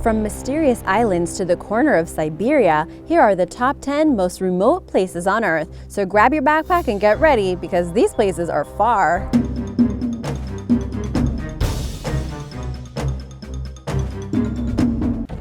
From mysterious islands to the corner of Siberia, here are the top 10 most remote places on Earth. So grab your backpack and get ready because these places are far.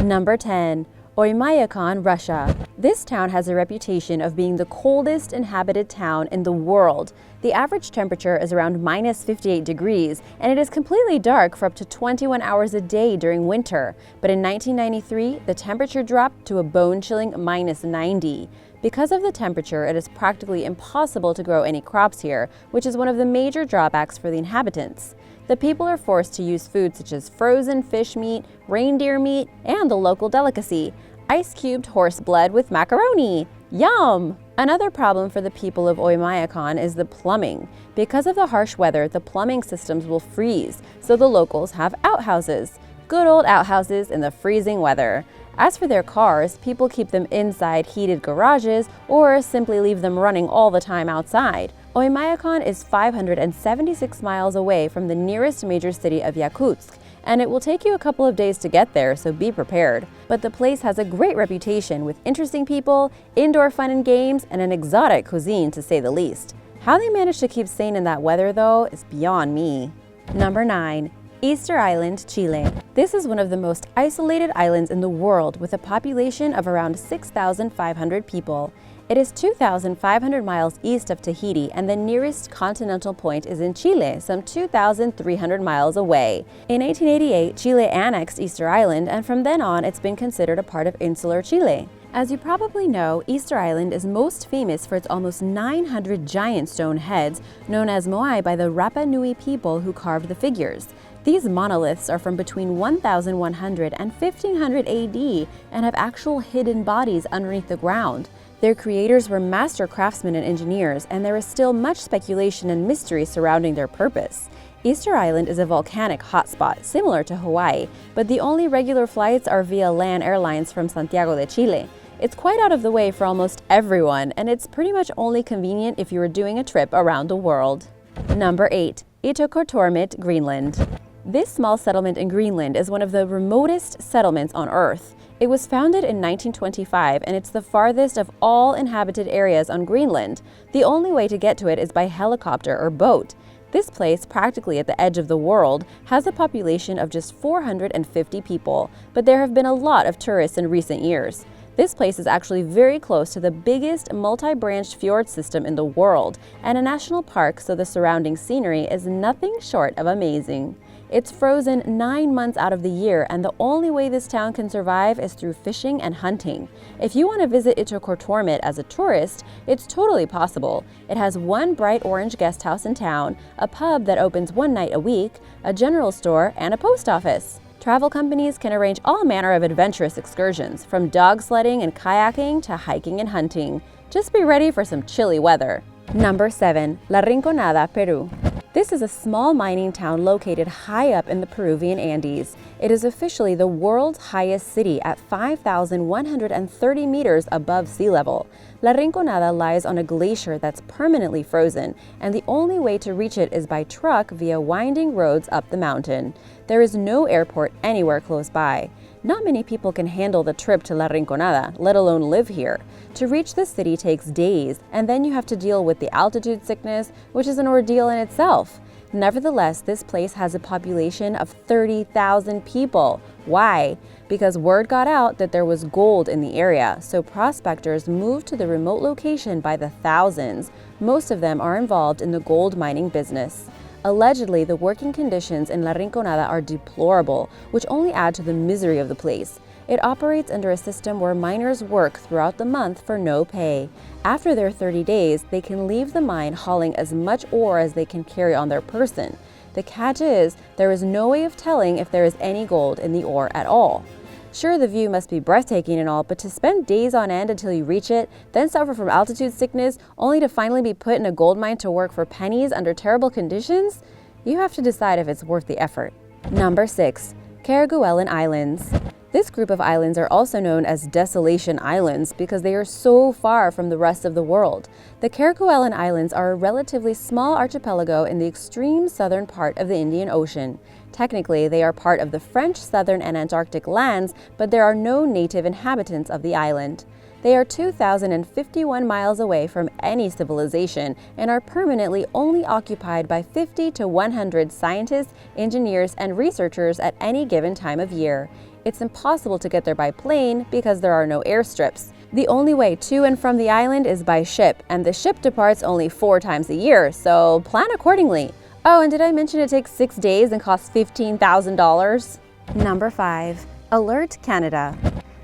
Number 10. Oymyakon, Russia. This town has a reputation of being the coldest inhabited town in the world. The average temperature is around minus 58 degrees, and it is completely dark for up to 21 hours a day during winter. But in 1993, the temperature dropped to a bone-chilling minus 90. Because of the temperature, it is practically impossible to grow any crops here, which is one of the major drawbacks for the inhabitants. The people are forced to use food such as frozen fish meat, reindeer meat, and the local delicacy, ice-cubed horse blood with macaroni. Yum! Another problem for the people of Oymyakon is the plumbing. Because of the harsh weather, the plumbing systems will freeze, so the locals have outhouses. Good old outhouses in the freezing weather. As for their cars, people keep them inside heated garages or simply leave them running all the time outside. Oymyakon is 576 miles away from the nearest major city of Yakutsk, and it will take you a couple of days to get there, so be prepared. But the place has a great reputation with interesting people, indoor fun and games, and an exotic cuisine to say the least. How they manage to keep sane in that weather, though, is beyond me. Number 9. Easter Island, Chile. This is one of the most isolated islands in the world with a population of around 6,500 people. It is 2,500 miles east of Tahiti, and the nearest continental point is in Chile, some 2,300 miles away. In 1888, Chile annexed Easter Island, and from then on, it's been considered a part of insular Chile. As you probably know, Easter Island is most famous for its almost 900 giant stone heads, known as moai by the Rapa Nui people who carved the figures. These monoliths are from between 1,100 and 1,500 AD and have actual hidden bodies underneath the ground. Their creators were master craftsmen and engineers, and there is still much speculation and mystery surrounding their purpose. Easter Island is a volcanic hotspot, similar to Hawaii, but the only regular flights are via LAN Airlines from Santiago de Chile. It's quite out of the way for almost everyone, and it's pretty much only convenient if you are doing a trip around the world. Number 8. Ittoqqortoormiit, Greenland. This small settlement in Greenland is one of the remotest settlements on Earth. It was founded in 1925, and it's the farthest of all inhabited areas on Greenland. The only way to get to it is by helicopter or boat. This place, practically at the edge of the world, has a population of just 450 people, but there have been a lot of tourists in recent years. This place is actually very close to the biggest multi-branched fjord system in the world, and a national park, so the surrounding scenery is nothing short of amazing. It's frozen 9 months out of the year, and the only way this town can survive is through fishing and hunting. If you want to visit Ittoqqortoormiit as a tourist, it's totally possible. It has one bright orange guest house in town, a pub that opens one night a week, a general store, and a post office. Travel companies can arrange all manner of adventurous excursions, from dog sledding and kayaking to hiking and hunting. Just be ready for some chilly weather. Number 7. La Rinconada, Peru. This is a small mining town located high up in the Peruvian Andes. It is officially the world's highest city at 5,130 meters above sea level. La Rinconada lies on a glacier that's permanently frozen, and the only way to reach it is by truck via winding roads up the mountain. There is no airport anywhere close by. Not many people can handle the trip to La Rinconada, let alone live here. To reach the city takes days, and then you have to deal with the altitude sickness, which is an ordeal in itself. Nevertheless, this place has a population of 30,000 people. Why? Because word got out that there was gold in the area, so prospectors moved to the remote location by the thousands. Most of them are involved in the gold mining business. Allegedly, the working conditions in La Rinconada are deplorable, which only add to the misery of the place. It operates under a system where miners work throughout the month for no pay. After their 30 days, they can leave the mine hauling as much ore as they can carry on their person. The catch is, there is no way of telling if there is any gold in the ore at all. Sure, the view must be breathtaking and all, but to spend days on end until you reach it, then suffer from altitude sickness, only to finally be put in a gold mine to work for pennies under terrible conditions? You have to decide if it's worth the effort. Number 6. Kerguelen Islands. This group of islands are also known as Desolation Islands because they are so far from the rest of the world. The Kerguelen Islands are a relatively small archipelago in the extreme southern part of the Indian Ocean. Technically, they are part of the French southern and Antarctic lands, but there are no native inhabitants of the island. They are 2,051 miles away from any civilization and are permanently only occupied by 50 to 100 scientists, engineers, and researchers at any given time of year. It's impossible to get there by plane because there are no airstrips. The only way to and from the island is by ship, and the ship departs only 4 times a year, so plan accordingly. Oh, and did I mention it takes 6 days and costs $15,000? Number 5. Alert, Canada.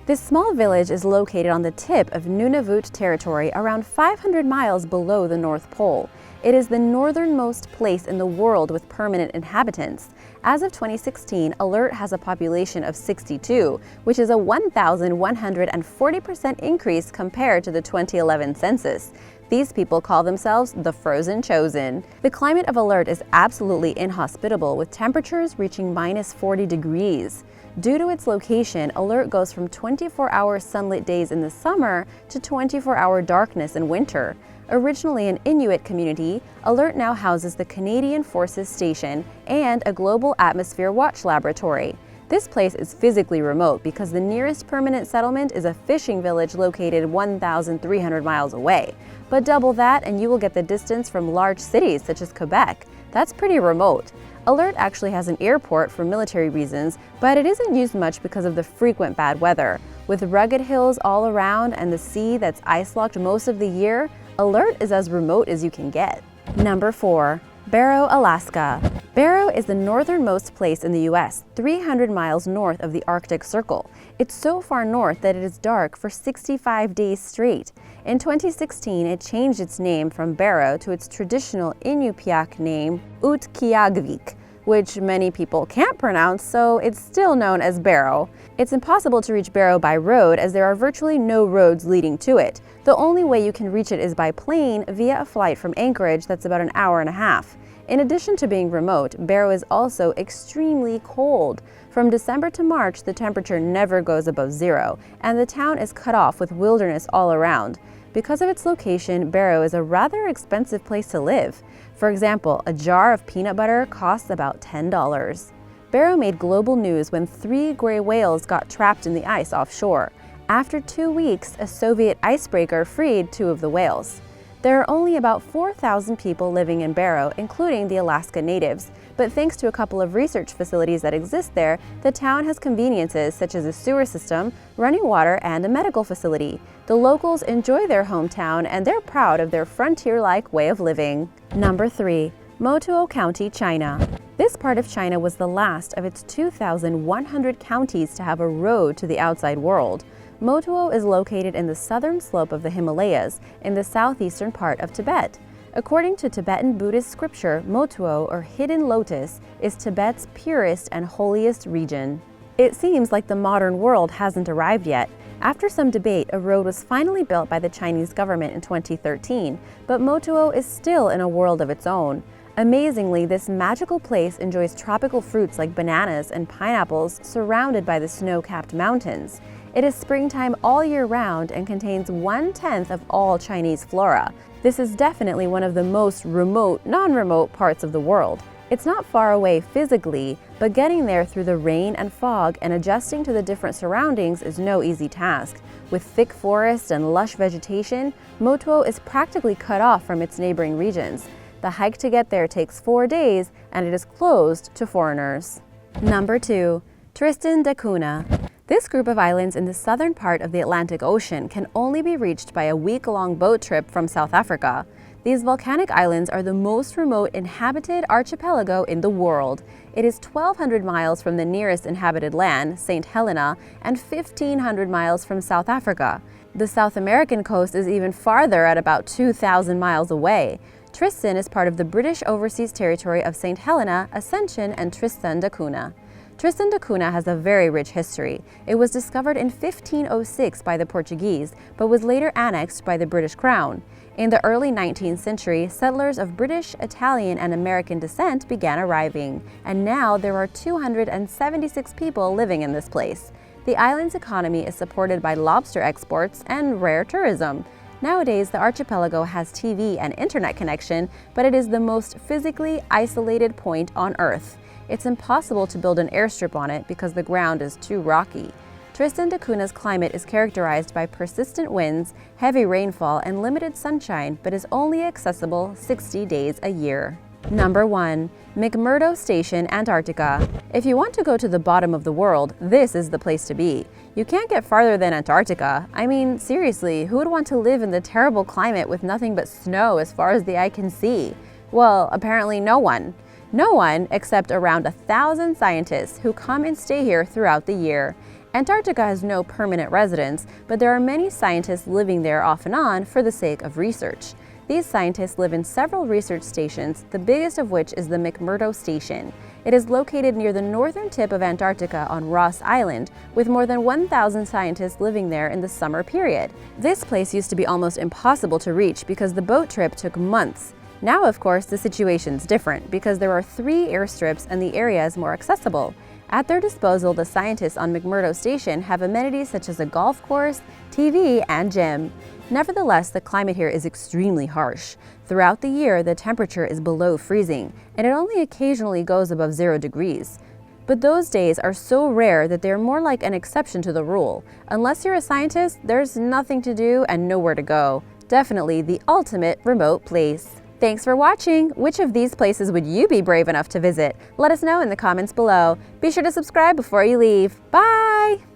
This small village is located on the tip of Nunavut territory, around 500 miles below the North Pole. It is the northernmost place in the world with permanent inhabitants. As of 2016, Alert has a population of 62, which is a 1,140% increase compared to the 2011 census. These people call themselves the Frozen Chosen. The climate of Alert is absolutely inhospitable, with temperatures reaching -40 degrees. Due to its location, Alert goes from 24-hour sunlit days in the summer to 24-hour darkness in winter. Originally an Inuit community, Alert now houses the Canadian Forces Station and a global atmosphere watch laboratory. This place is physically remote because the nearest permanent settlement is a fishing village located 1,300 miles away. But double that and you will get the distance from large cities such as Quebec. That's pretty remote. Alert actually has an airport for military reasons, but it isn't used much because of the frequent bad weather. With rugged hills all around and the sea that's ice-locked most of the year, Alert is as remote as you can get. Number 4. Barrow, Alaska. Barrow is the northernmost place in the U.S., 300 miles north of the Arctic Circle. It's so far north that it is dark for 65 days straight. In 2016, it changed its name from Barrow to its traditional Inupiaq name, Utqiagvik, which many people can't pronounce, so it's still known as Barrow. It's impossible to reach Barrow by road as there are virtually no roads leading to it. The only way you can reach it is by plane via a flight from Anchorage that's about an hour and a half. In addition to being remote, Barrow is also extremely cold. From December to March, the temperature never goes above 0, and the town is cut off with wilderness all around. Because of its location, Barrow is a rather expensive place to live. For example, a jar of peanut butter costs about $10. Barrow made global news when 3 gray whales got trapped in the ice offshore. After 2 weeks, a Soviet icebreaker freed 2 of the whales. There are only about 4,000 people living in Barrow, including the Alaska natives. But thanks to a couple of research facilities that exist there, the town has conveniences such as a sewer system, running water, and a medical facility. The locals enjoy their hometown and they're proud of their frontier-like way of living. Number 3. Motuo County, China. This part of China was the last of its 2,100 counties to have a road to the outside world. Motuo is located in the southern slope of the Himalayas, in the southeastern part of Tibet. According to Tibetan Buddhist scripture, Motuo, or Hidden Lotus, is Tibet's purest and holiest region. It seems like the modern world hasn't arrived yet. After some debate, a road was finally built by the Chinese government in 2013, but Motuo is still in a world of its own. Amazingly, this magical place enjoys tropical fruits like bananas and pineapples surrounded by the snow-capped mountains. It is springtime all year round and contains 1/10 of all Chinese flora. This is definitely one of the most remote, non-remote parts of the world. It's not far away physically, but getting there through the rain and fog and adjusting to the different surroundings is no easy task. With thick forests and lush vegetation, Motuo is practically cut off from its neighboring regions. The hike to get there takes 4 days, and it is closed to foreigners. Number 2. Tristan da Cunha. This group of islands in the southern part of the Atlantic Ocean can only be reached by a week-long boat trip from South Africa. These volcanic islands are the most remote inhabited archipelago in the world. It is 1,200 miles from the nearest inhabited land, St. Helena, and 1,500 miles from South Africa. The South American coast is even farther at about 2,000 miles away. Tristan is part of the British Overseas Territory of St. Helena, Ascension, and Tristan da Cunha. Tristan da Cunha has a very rich history. It was discovered in 1506 by the Portuguese, but was later annexed by the British Crown. In the early 19th century, settlers of British, Italian, and American descent began arriving, and now there are 276 people living in this place. The island's economy is supported by lobster exports and rare tourism. Nowadays, the archipelago has TV and internet connection, but it is the most physically isolated point on Earth. It's impossible to build an airstrip on it because the ground is too rocky. Tristan da Cunha's climate is characterized by persistent winds, heavy rainfall, and limited sunshine, but is only accessible 60 days a year. Number 1. McMurdo Station, Antarctica. If you want to go to the bottom of the world, this is the place to be. You can't get farther than Antarctica. I mean, seriously, who would want to live in the terrible climate with nothing but snow as far as the eye can see? Well, apparently no one. No one except around 1,000 scientists who come and stay here throughout the year. Antarctica has no permanent residents, but there are many scientists living there off and on for the sake of research. These scientists live in several research stations, the biggest of which is the McMurdo Station. It is located near the northern tip of Antarctica on Ross Island, with more than 1,000 scientists living there in the summer period. This place used to be almost impossible to reach because the boat trip took months. Now, of course, the situation's different because there are 3 airstrips and the area is more accessible. At their disposal, the scientists on McMurdo Station have amenities such as a golf course, TV, and gym. Nevertheless, the climate here is extremely harsh. Throughout the year, the temperature is below freezing, and it only occasionally goes above 0 degrees. But those days are so rare that they're more like an exception to the rule. Unless you're a scientist, there's nothing to do and nowhere to go. Definitely the ultimate remote place. Thanks for watching! Which of these places would you be brave enough to visit? Let us know in the comments below. Be sure to subscribe before you leave. Bye!